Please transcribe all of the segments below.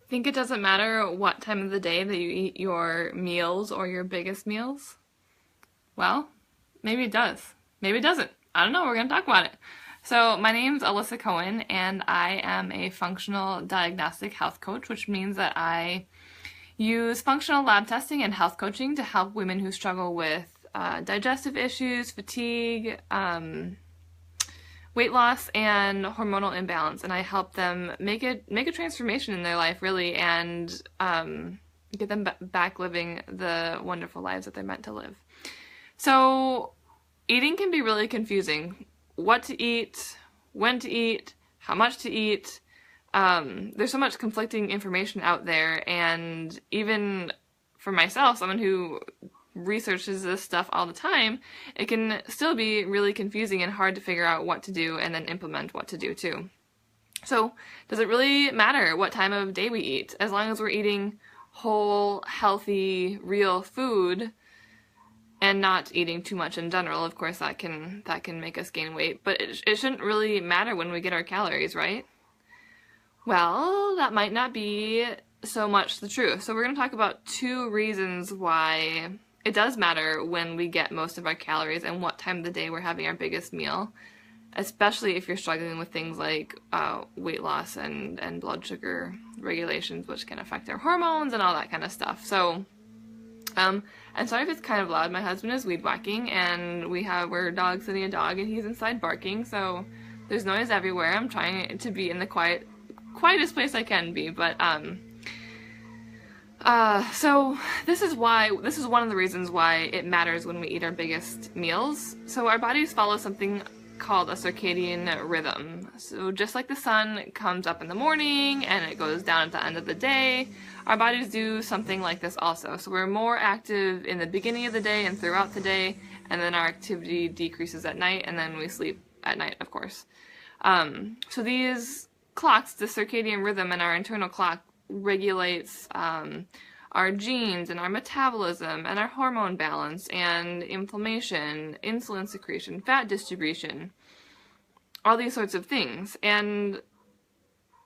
Think it doesn't matter what time of the day that you eat your meals or your biggest meals? Well, maybe it does. Maybe it doesn't. I don't know. We're going to talk about it. So, my name's Alyssa Cohen, and I am a functional diagnostic health coach, which means that I use functional lab testing and health coaching to help women who struggle with digestive issues, fatigue, weight loss, and hormonal imbalance. And I help them make a transformation in their life, really, and get them back living the wonderful lives that they're meant to live. So, eating can be really confusing. What to eat, when to eat, how much to eat. There's so much conflicting information out there, and even for myself, someone who researches this stuff all the time, it can still be really confusing and hard to figure out what to do and then implement what to do too. So, does it really matter what time of day we eat? As long as we're eating whole, healthy, real food, and not eating too much in general. Of course, that can make us gain weight, but it shouldn't really matter when we get our calories, right? Well, that might not be so much the truth. So we're going to talk about two reasons why it does matter when we get most of our calories and what time of the day we're having our biggest meal, especially if you're struggling with things like weight loss and blood sugar regulations, which can affect our hormones and all that kind of stuff. So I'm sorry if it's kind of loud. My husband is weed whacking, and we're dog sitting a dog, and he's inside barking, so there's noise everywhere. I'm trying to be in the quietest place I can be, but so this is one of the reasons why it matters when we eat our biggest meals. So our bodies follow something called a circadian rhythm. So just like the sun comes up in the morning and it goes down at the end of the day, our bodies do something like this also. So we're more active in the beginning of the day and throughout the day, and then our activity decreases at night, and then we sleep at night, of course. So these clocks, the circadian rhythm and our internal clock, regulates our genes and our metabolism and our hormone balance and inflammation, insulin secretion, fat distribution, all these sorts of things. And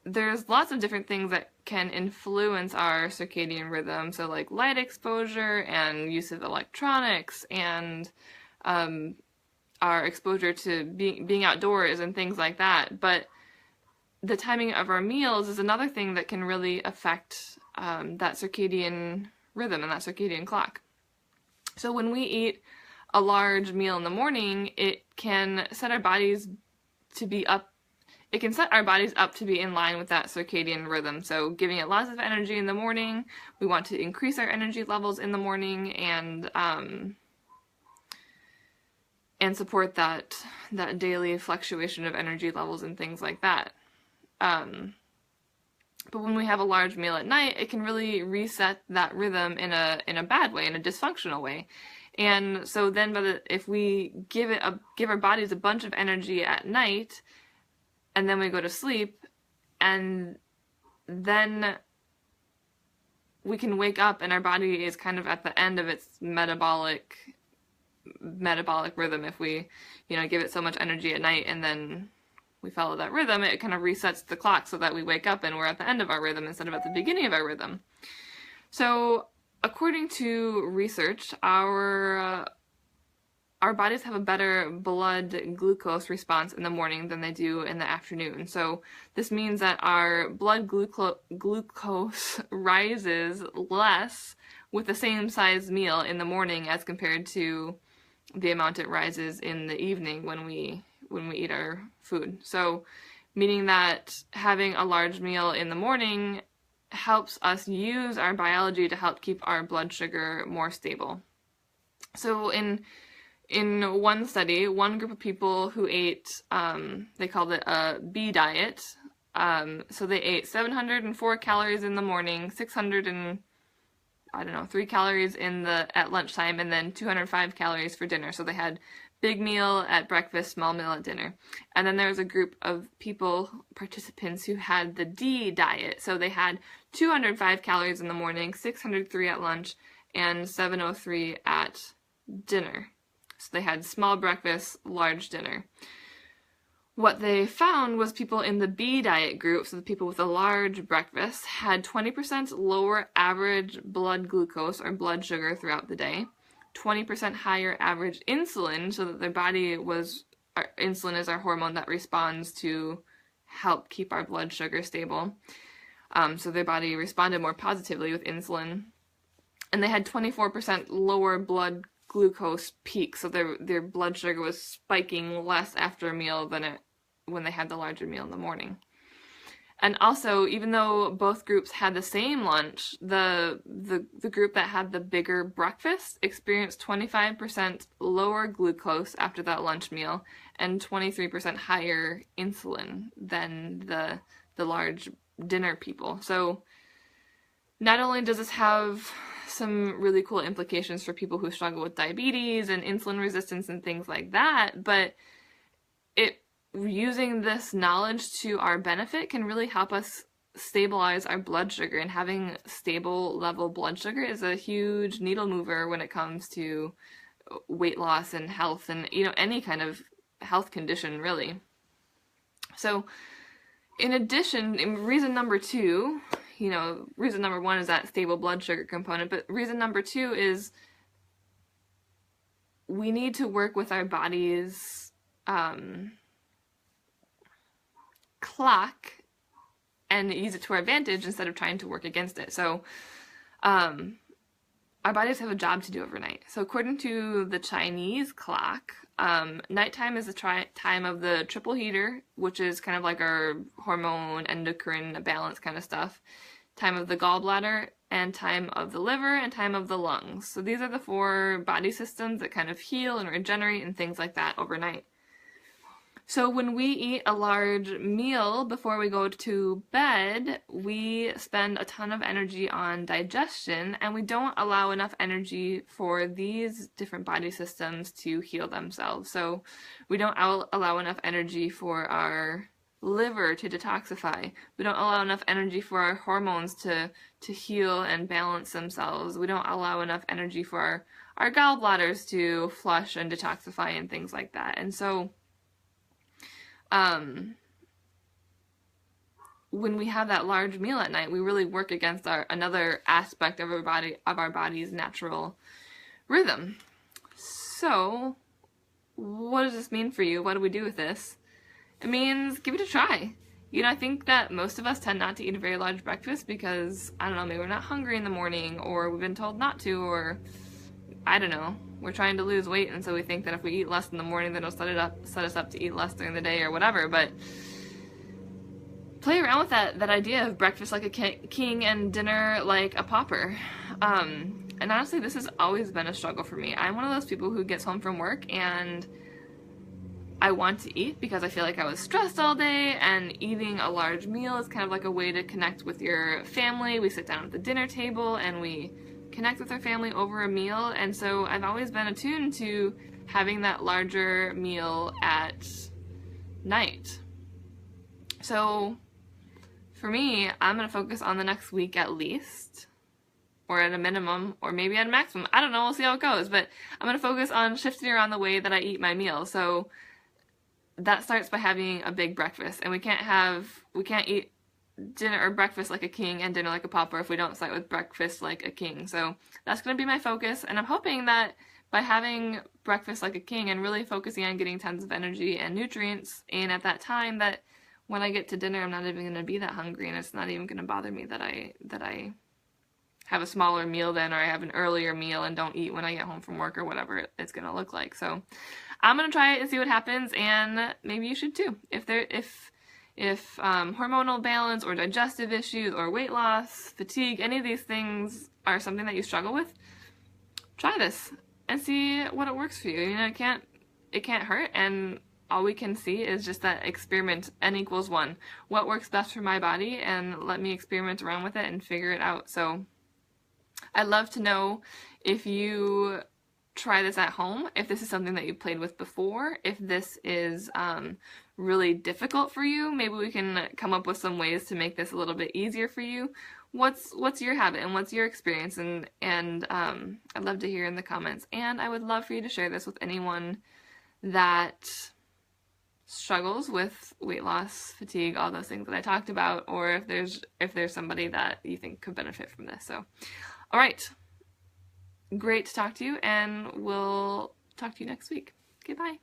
there's lots of different things that can influence our circadian rhythm, so like light exposure and use of electronics and our exposure to being outdoors and things like that. But the timing of our meals is another thing that can really affect that circadian rhythm and that circadian clock. So when we eat a large meal in the morning, it can set our bodies to be up. It can set our bodies up to be in line with that circadian rhythm. So giving it lots of energy in the morning, we want to increase our energy levels in the morning and support that daily fluctuation of energy levels and things like that. But when we have a large meal at night, it can really reset that rhythm in a bad way, in a dysfunctional way. And so then if we give our bodies a bunch of energy at night, and then we go to sleep, and then we can wake up and our body is kind of at the end of its metabolic rhythm. If we, give it so much energy at night and then we follow that rhythm, it kind of resets the clock so that we wake up and we're at the end of our rhythm instead of at the beginning of our rhythm. So, according to research, our bodies have a better blood glucose response in the morning than they do in the afternoon. So this means that our blood glucose rises less with the same size meal in the morning as compared to the amount it rises in the evening when we eat our food. So meaning that having a large meal in the morning helps us use our biology to help keep our blood sugar more stable. So in one study, one group of people who ate, they called it a B diet. So they ate 704 calories in the morning, 3 calories at lunchtime, and then 205 calories for dinner. So they had big meal at breakfast, small meal at dinner. And then there was a group of participants who had the D diet. So they had 205 calories in the morning, 603 at lunch, and 703 at dinner. So they had small breakfast, large dinner. what they found was people in the B diet group, so the people with a large breakfast, had 20% lower average blood glucose or blood sugar throughout the day, 20% higher average insulin, so that their body was, insulin is our hormone that responds to help keep our blood sugar stable. So their body responded more positively with insulin. And they had 24% lower blood glucose peak, so their blood sugar was spiking less after a meal than when they had the larger meal in the morning. And also, even though both groups had the same lunch, the group that had the bigger breakfast experienced 25% lower glucose after that lunch meal and 23% higher insulin than the large dinner people. So not only does this have some really cool implications for people who struggle with diabetes and insulin resistance and things like that, but using this knowledge to our benefit can really help us stabilize our blood sugar, and having stable level blood sugar is a huge needle mover when it comes to weight loss and health and, any kind of health condition, really. So in addition, reason number 2, reason number 1 is that stable blood sugar component, but reason number 2 is we need to work with our body's clock and use it to our advantage instead of trying to work against it. So our bodies have a job to do overnight. So according to the Chinese clock, nighttime is the time of the triple heater, which is kind of like our hormone, endocrine balance kind of stuff, time of the gallbladder, and time of the liver, and time of the lungs. So these are the 4 body systems that kind of heal and regenerate and things like that overnight. So when we eat a large meal before we go to bed, we spend a ton of energy on digestion, and we don't allow enough energy for these different body systems to heal themselves. So we don't allow enough energy for our liver to detoxify. We don't allow enough energy for our hormones to heal and balance themselves. We don't allow enough energy for our gallbladders to flush and detoxify and things like that. And so when we have that large meal at night, we really work against another aspect of our body's natural rhythm. So what does this mean for you? What do we do with this? It means give it a try. I think that most of us tend not to eat a very large breakfast because, I don't know, maybe we're not hungry in the morning, or we've been told not to, or I don't know, we're trying to lose weight, and so we think that if we eat less in the morning, then it'll set us up to eat less during the day or whatever. But play around with that idea of breakfast like a king and dinner like a pauper. And honestly, this has always been a struggle for me. I'm one of those people who gets home from work and I want to eat because I feel like I was stressed all day, and eating a large meal is kind of like a way to connect with your family. We sit down at the dinner table and we connect with our family over a meal, and so I've always been attuned to having that larger meal at night. So for me, I'm going to focus on the next week at least, or at a minimum, or maybe at a maximum. I don't know, we'll see how it goes, but I'm going to focus on shifting around the way that I eat my meal. So that starts by having a big breakfast, and we can't eat dinner or breakfast like a king and dinner like a pauper if we don't start with breakfast like a king. So that's going to be my focus, and I'm hoping that by having breakfast like a king and really focusing on getting tons of energy and nutrients in at that time, that when I get to dinner, I'm not even going to be that hungry, and it's not even going to bother me that I have a smaller meal then, or I have an earlier meal and don't eat when I get home from work, or whatever it's going to look like. So I'm going to try it and see what happens, and maybe you should too. If hormonal balance or digestive issues or weight loss, fatigue, any of these things are something that you struggle with, try this and see what it works for you. It can't hurt, and all we can see is just that experiment, n=1. What works best for my body, and let me experiment around with it and figure it out. So I'd love to know if you try this at home, if this is something that you've played with before, if this is really difficult for you. Maybe we can come up with some ways to make this a little bit easier for you. What's your habit and what's your experience? And I'd love to hear in the comments, and I would love for you to share this with anyone that struggles with weight loss, fatigue, all those things that I talked about, or if there's somebody that you think could benefit from this. So, all right. Great to talk to you, and we'll talk to you next week. Okay, bye.